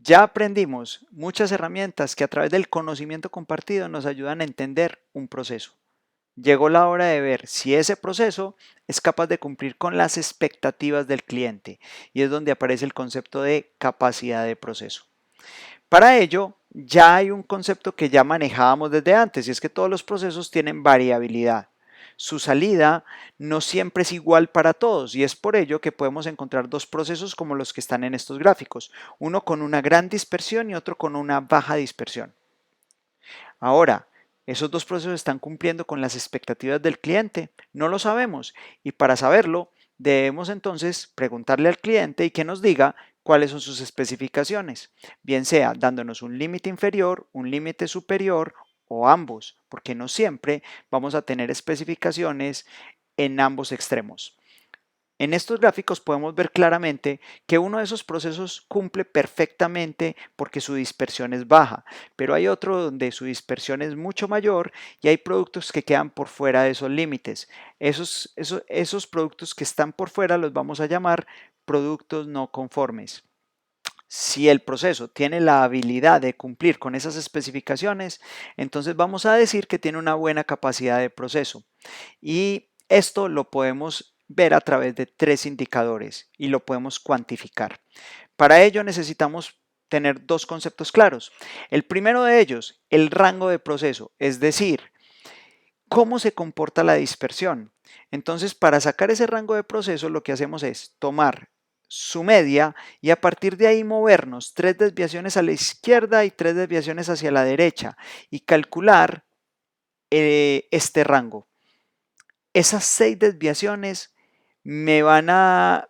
Ya aprendimos muchas herramientas que a través del conocimiento compartido nos ayudan a entender un proceso. Llegó la hora de ver si ese proceso es capaz de cumplir con las expectativas del cliente y es donde aparece el concepto de capacidad de proceso. Para ello, ya hay un concepto que ya manejábamos desde antes y es que todos los procesos tienen variabilidad. Su salida no siempre es igual para todos y es por ello que podemos encontrar dos procesos como los que están en estos gráficos, uno con una gran dispersión y otro con una baja dispersión. Ahora, ¿esos dos procesos están cumpliendo con las expectativas del cliente? No lo sabemos y para saberlo debemos entonces preguntarle al cliente y que nos diga cuáles son sus especificaciones, bien sea dándonos un límite inferior, un límite superior o ambos, porque no siempre vamos a tener especificaciones en ambos extremos. En estos gráficos podemos ver claramente que uno de esos procesos cumple perfectamente porque su dispersión es baja, pero hay otro donde su dispersión es mucho mayor y hay productos que quedan por fuera de esos límites. Esos productos que están por fuera los vamos a llamar productos no conformes. Si el proceso tiene la habilidad de cumplir con esas especificaciones, entonces vamos a decir que tiene una buena capacidad de proceso. Y esto lo podemos ver a través de tres indicadores y lo podemos cuantificar. Para ello necesitamos tener dos conceptos claros. El primero de ellos, el rango de proceso, es decir, cómo se comporta la dispersión. Entonces, para sacar ese rango de proceso, lo que hacemos es tomar su media y a partir de ahí movernos tres desviaciones a la izquierda y tres desviaciones hacia la derecha y calcular este rango. Esas 6 desviaciones me van a...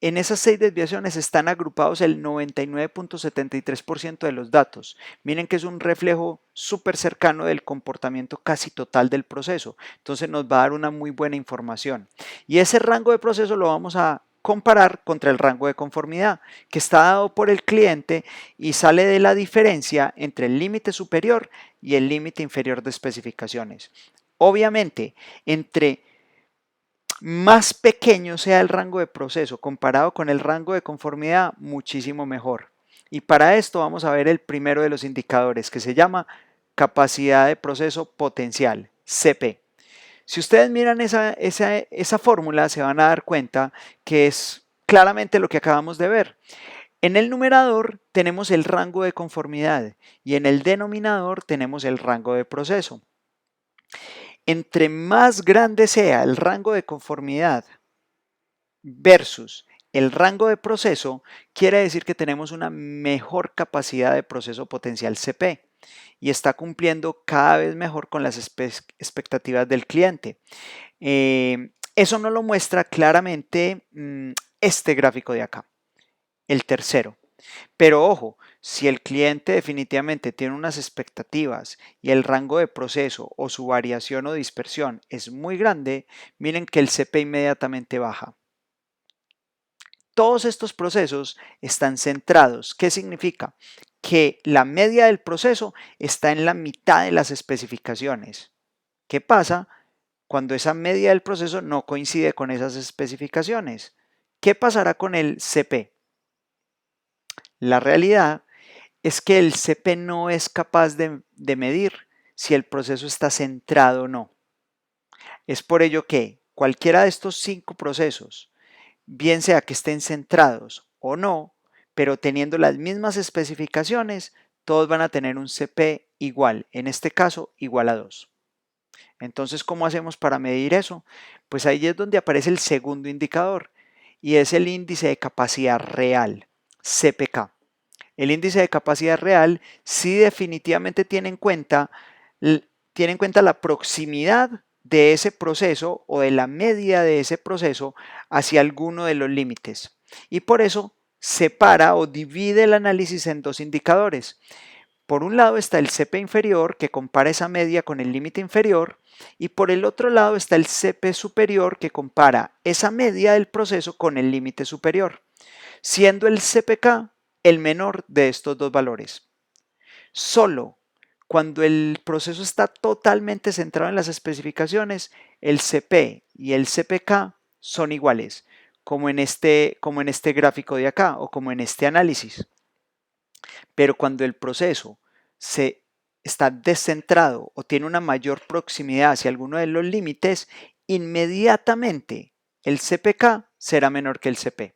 En esas 6 desviaciones están agrupados el 99.73% de los datos. Miren que es un reflejo súper cercano del comportamiento casi total del proceso. Entonces nos va a dar una muy buena información. Y ese rango de proceso lo vamos a comparar contra el rango de conformidad que está dado por el cliente y sale de la diferencia entre el límite superior y el límite inferior de especificaciones. Obviamente, entre más pequeño sea el rango de proceso comparado con el rango de conformidad, muchísimo mejor. Y para esto vamos a ver el primero de los indicadores que se llama capacidad de proceso potencial, CP. Si ustedes miran esa fórmula, se van a dar cuenta que es claramente lo que acabamos de ver. En el numerador tenemos el rango de conformidad y en el denominador tenemos el rango de proceso. Entre más grande sea el rango de conformidad versus el rango de proceso, quiere decir que tenemos una mejor capacidad de proceso potencial CP y está cumpliendo cada vez mejor con las expectativas del cliente. Eso nos lo muestra claramente este gráfico de acá, el tercero. Pero ojo, si el cliente definitivamente tiene unas expectativas y el rango de proceso o su variación o dispersión es muy grande, miren que el CP inmediatamente baja. Todos estos procesos están centrados. ¿Qué significa? Que la media del proceso está en la mitad de las especificaciones. ¿Qué pasa cuando esa media del proceso no coincide con esas especificaciones? ¿Qué pasará con el CP? La realidad es que el CP no es capaz de medir si el proceso está centrado o no. Es por ello que cualquiera de estos 5 procesos, bien sea que estén centrados o no, pero teniendo las mismas especificaciones, todos van a tener un CP igual, en este caso igual a 2. Entonces, ¿cómo hacemos para medir eso? Pues ahí es donde aparece el segundo indicador y es el índice de capacidad real, CPK. El índice de capacidad real sí definitivamente tiene en cuenta la proximidad de ese proceso o de la media de ese proceso hacia alguno de los límites. Y por eso separa o divide el análisis en dos indicadores. Por un lado está el CP inferior que compara esa media con el límite inferior y por el otro lado está el CP superior que compara esa media del proceso con el límite superior, siendo el CPK el menor de estos dos valores. Solo cuando el proceso está totalmente centrado en las especificaciones, el CP y el CPK son iguales, como en este gráfico de acá o como en este análisis. Pero cuando el proceso se está descentrado o tiene una mayor proximidad hacia alguno de los límites, inmediatamente el CPK será menor que el CP.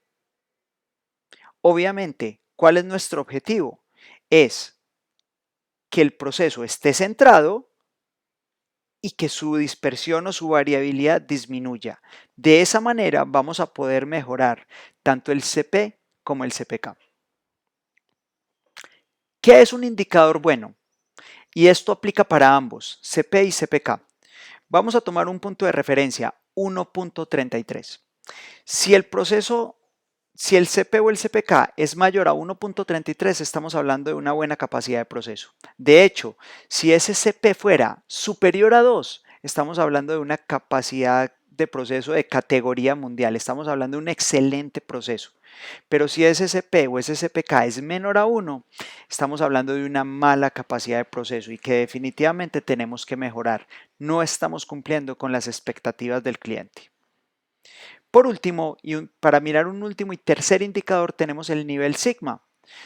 Obviamente, ¿cuál es nuestro objetivo? Es que el proceso esté centrado y que su dispersión o su variabilidad disminuya. De esa manera vamos a poder mejorar tanto el CP como el CPK. ¿Qué es un indicador bueno? Y esto aplica para ambos, CP y CPK. Vamos a tomar un punto de referencia, 1.33. Si el CP o el CPK es mayor a 1.33, estamos hablando de una buena capacidad de proceso. De hecho, si ese CP fuera superior a 2, estamos hablando de una capacidad de proceso de categoría mundial. Estamos hablando de un excelente proceso. Pero si ese CP o ese CPK es menor a 1, estamos hablando de una mala capacidad de proceso y que definitivamente tenemos que mejorar. No estamos cumpliendo con las expectativas del cliente. Por último, para mirar un último y tercer indicador, tenemos el nivel sigma.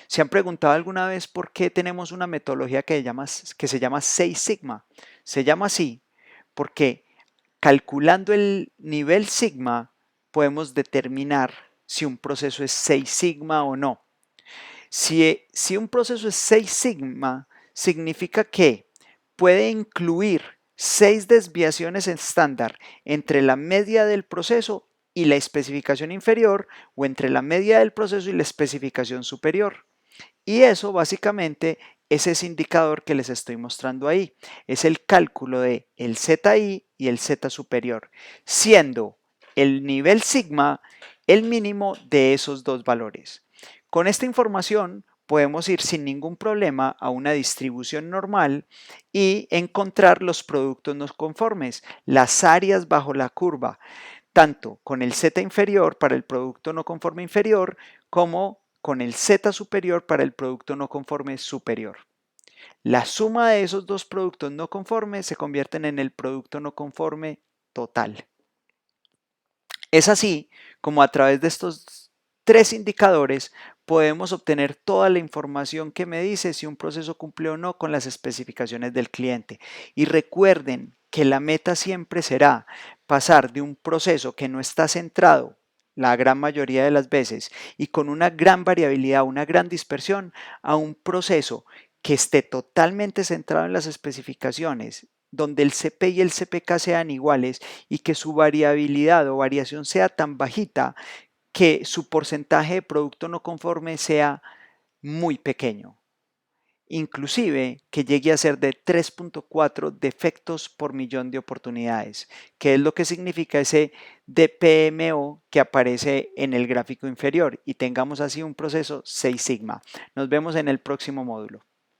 ¿Se han preguntado alguna vez por qué tenemos una metodología que se llama 6 sigma? Se llama así porque calculando el nivel sigma podemos determinar si un proceso es 6 sigma o no. Si un proceso es 6 sigma, significa que puede incluir 6 desviaciones estándar entre la media del proceso y la especificación inferior o entre la media del proceso y la especificación superior. Y eso básicamente es ese indicador que les estoy mostrando ahí. Es el cálculo de el ZI y el Z superior, siendo el nivel sigma el mínimo de esos dos valores. Con esta información podemos ir sin ningún problema a una distribución normal y encontrar los productos no conformes, las áreas bajo la curva, tanto con el Z inferior para el producto no conforme inferior como con el Z superior para el producto no conforme superior. La suma de esos dos productos no conformes se convierten en el producto no conforme total. Es así como a través de estos tres indicadores podemos obtener toda la información que me dice si un proceso cumple o no con las especificaciones del cliente. Y recuerden que la meta siempre será pasar de un proceso que no está centrado la gran mayoría de las veces y con una gran variabilidad, una gran dispersión, a un proceso que esté totalmente centrado en las especificaciones, donde el CP y el CPK sean iguales y que su variabilidad o variación sea tan bajita que su porcentaje de producto no conforme sea muy pequeño. Inclusive que llegue a ser de 3.4 defectos por millón de oportunidades, que es lo que significa ese DPMO que aparece en el gráfico inferior y tengamos así un proceso 6 sigma. Nos vemos en el próximo módulo.